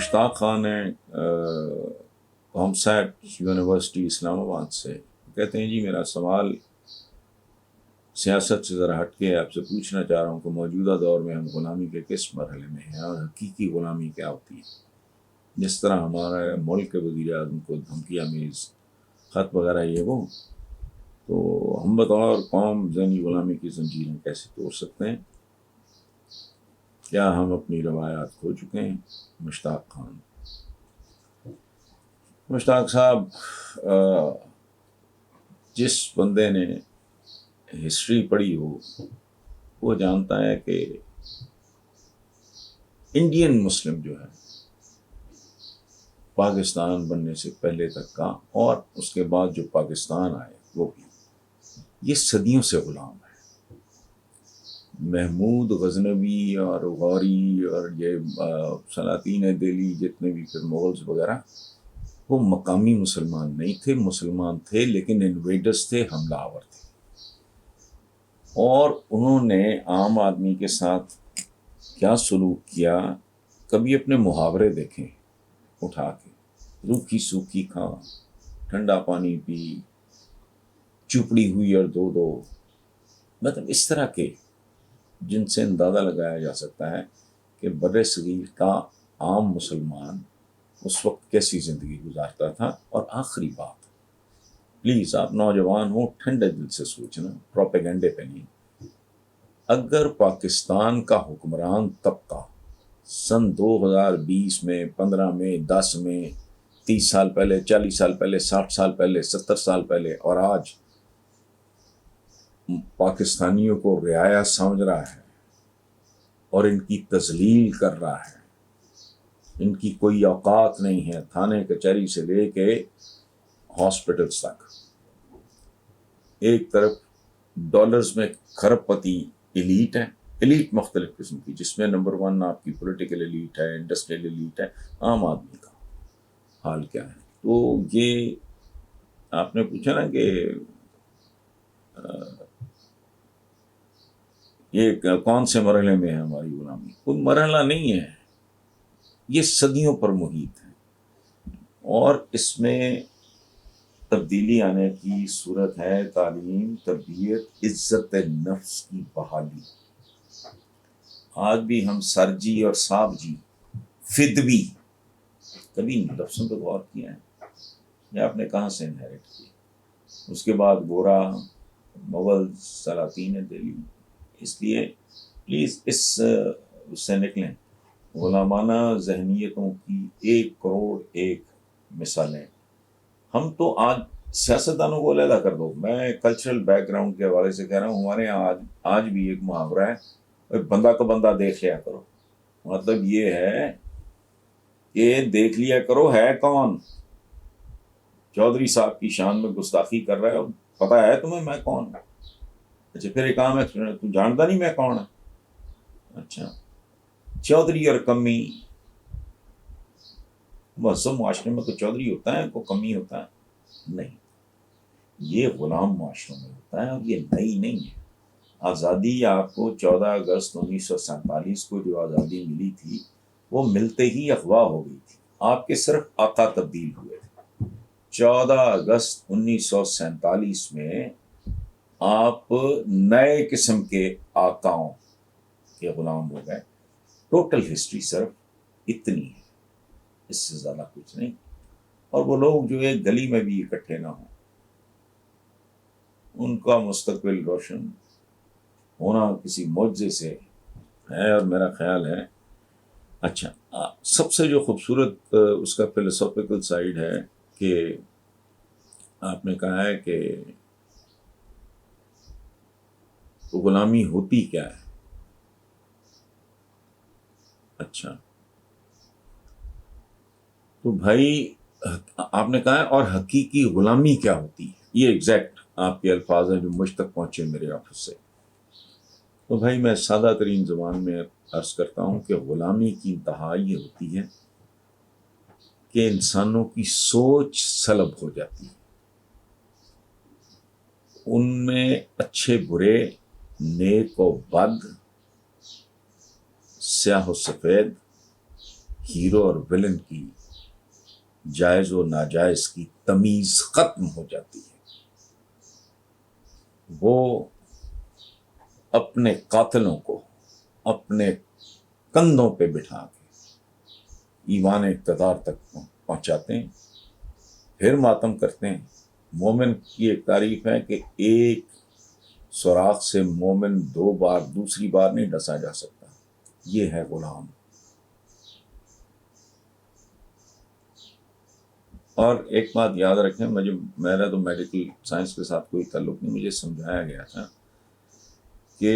مشتاق خان ہیں کامسیٹ یونیورسٹی اسلام آباد سے، کہتے ہیں جی میرا سوال سیاست سے ذرا ہٹ کے آپ سے پوچھنا چاہ رہا ہوں کہ موجودہ دور میں ہم غلامی کے کس مرحلے میں ہیں اور حقیقی غلامی کیا ہوتی ہے؟ جس طرح ہمارے ملک کے وزیر اعظم کو دھمکی آمیز خط وغیرہ یہ وہ، تو ہم بطور قوم ذہنی غلامی کی زنجیریں کیسے توڑ سکتے ہیں؟ کیا ہم اپنی روایات کھو چکے ہیں؟ مشتاق خان۔ مشتاق صاحب، جس بندے نے ہسٹری پڑھی ہو وہ جانتا ہے کہ انڈین مسلم جو ہے پاکستان بننے سے پہلے تک کا اور اس کے بعد جو پاکستان آئے وہ بھی، یہ صدیوں سے غلام ہے۔ محمود غزنوی اور غوری اور یہ سلاطین دہلی جتنے بھی پھر مغلز وغیرہ، وہ مقامی مسلمان نہیں تھے، مسلمان تھے لیکن انویڈرز تھے، حملہ آور تھے، اور انہوں نے عام آدمی کے ساتھ کیا سلوک کیا، کبھی اپنے محاورے دیکھیں اٹھا کے، روکھی سوکھی کھا، ٹھنڈا پانی پی، چپڑی ہوئی اور دو، مطلب اس طرح کے جن سے اندازہ لگایا جا سکتا ہے کہ بر صغیر کا عام مسلمان اس وقت کیسی زندگی گزارتا تھا۔ اور آخری بات، پلیز آپ نوجوان ہو، ٹھنڈے دل سے سوچنا، پروپیگنڈے پہ نہیں۔ اگر پاکستان کا حکمران طبقہ سن 2020 میں، 15 میں، 10 میں، 30 سال پہلے، 40 سال پہلے، 60 سال پہلے، 70 سال پہلے اور آج پاکستانیوں کو رعایا سمجھ رہا ہے اور ان کی تذلیل کر رہا ہے، ان کی کوئی اوقات نہیں ہے، تھانے کچہری سے لے کے ہاسپٹلز تک، ایک طرف ڈالرز میں کھرب پتی ایلیٹ ہے، ایلیٹ مختلف قسم کی، جس میں نمبر 1 آپ کی پولیٹیکل ایلیٹ ہے، انڈسٹریل ایلیٹ ہے، عام آدمی کا حال کیا ہے؟ تو یہ آپ نے پوچھا نا کہ یہ کون سے مرحلے میں ہے ہماری غلامی؟ کوئی مرحلہ نہیں ہے، یہ صدیوں پر محیط ہے، اور اس میں تبدیلی آنے کی صورت ہے تعلیم، تربیت، عزت نفس کی بحالی۔ آج بھی ہم سرجی اور صاحب جی، فدوی، کبھی لفظوں پہ غور کیا ہے؟ یہ آپ نے کہاں سے انہیریٹ کی؟ اس کے بعد گورا، مغل، سلاطین دہلی۔ اس لیے پلیز اس سے نکلیں۔ غلامانہ ذہنیتوں کی 1 کروڑ 1 مثالیں۔ ہم تو آج سیاستدانوں کو علیحدہ کر دو، میں کلچرل بیک گراؤنڈ کے حوالے سے کہہ رہا ہوں، ہمارے یہاں آج بھی ایک محاورہ ہے، بندہ کو بندہ دیکھ لیا کرو۔ مطلب یہ ہے کہ دیکھ لیا کرو ہے کون۔ چودھری صاحب کی شان میں گستاخی کر رہا ہے، پتہ ہے تمہیں میں کون ہوں؟ اچھا پھر ایک کام ہے، تو جانتا نہیں میں کون ہے؟ اچھا، چودھری اور کمی، مہذب معاشرے میں کوئی چودھری ہوتا ہے، کوئی کمی ہوتا ہے؟ نہیں، یہ غلام معاشروں میں ہوتا ہے، اور یہ نئی نہیں ہے۔ آزادی آپ کو 14 اگست 1947 کو جو آزادی ملی تھی، وہ ملتے ہی اغوا ہو گئی تھی، آپ کے صرف آقا تبدیل ہوئے تھے۔ 14 اگست 1947 میں آپ نئے قسم کے آقاؤں کے غلام ہو گئے۔ ٹوٹل ہسٹری صرف اتنی ہے، اس سے زیادہ کچھ نہیں۔ اور وہ لوگ جو ایک گلی میں بھی اکٹھے نہ ہوں، ان کا مستقبل روشن ہونا کسی معجزے سے ہے، اور میرا خیال ہے اچھا سب سے جو خوبصورت اس کا فلسافیکل سائیڈ ہے کہ آپ نے کہا ہے کہ غلامی ہوتی کیا ہے۔ اچھا تو بھائی آپ نے کہا ہے اور حقیقی غلامی کیا ہوتی ہے، یہ ایگزیکٹ آپ کے الفاظ ہیں جو مجھ تک پہنچے میرے آفس سے۔ تو بھائی میں سادہ ترین زبان میں عرض کرتا ہوں کہ غلامی کی انتہا یہ ہوتی ہے کہ انسانوں کی سوچ سلب ہو جاتی ہے، ان میں اچھے برے، نیک و بد، سیاہ و سفید، ہیرو اور ویلن کی، جائز و ناجائز کی تمیز ختم ہو جاتی ہے. وہ اپنے قاتلوں کو اپنے کندھوں پہ بٹھا کے ایوان اقتدار تک پہنچاتے ہیں، پھر ماتم کرتے ہیں. مومن کی ایک تعریف ہے کہ ایک سوراخ سے مومن 2 بار دوسری بار نہیں ڈسا جا سکتا. یہ ہے غلام. اور ایک بات یاد رکھیں، میرا تو میڈیکل سائنس کے ساتھ کوئی تعلق نہیں، مجھے سمجھایا گیا تھا کہ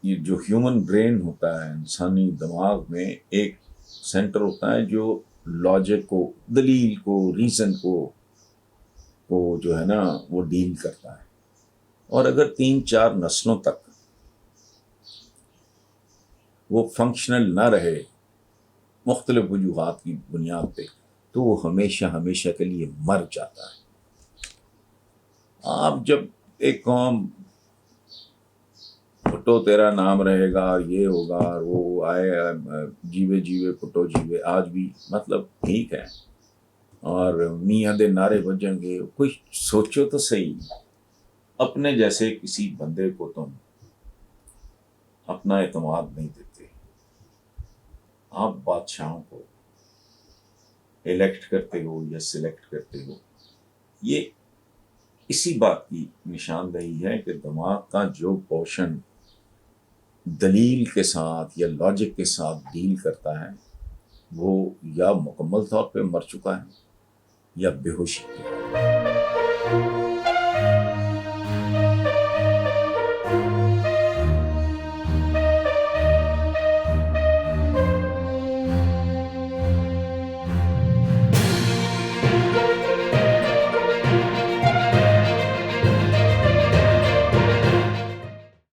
یہ جو ہیومن برین ہوتا ہے، انسانی دماغ میں ایک سینٹر ہوتا ہے جو لاجک کو، دلیل کو، ریزن کو جو ہے نا وہ ڈیل کرتا ہے. اور اگر 3-4 نسلوں تک وہ فنکشنل نہ رہے مختلف وجوہات کی بنیاد پہ، تو وہ ہمیشہ ہمیشہ کے لیے مر جاتا ہے. آپ جب ایک قوم پھٹو تیرا نام رہے گا، یہ ہوگا، اور وہ آئے جیوے جیوے پھٹو جیوے، آج بھی مطلب ٹھیک ہے، اور میاں دے نعرے بجیں گے. کوئی سوچو تو صحیح، اپنے جیسے کسی بندے کو تم اپنا اعتماد نہیں دیتے. آپ بادشاہوں کو الیکٹ کرتے ہو یا سلیکٹ کرتے ہو، یہ اسی بات کی نشاندہی ہے کہ دماغ کا جو پورشن دلیل کے ساتھ یا لاجک کے ساتھ ڈیل کرتا ہے وہ یا مکمل طور پہ مر چکا ہے یا بے ہوشی کے.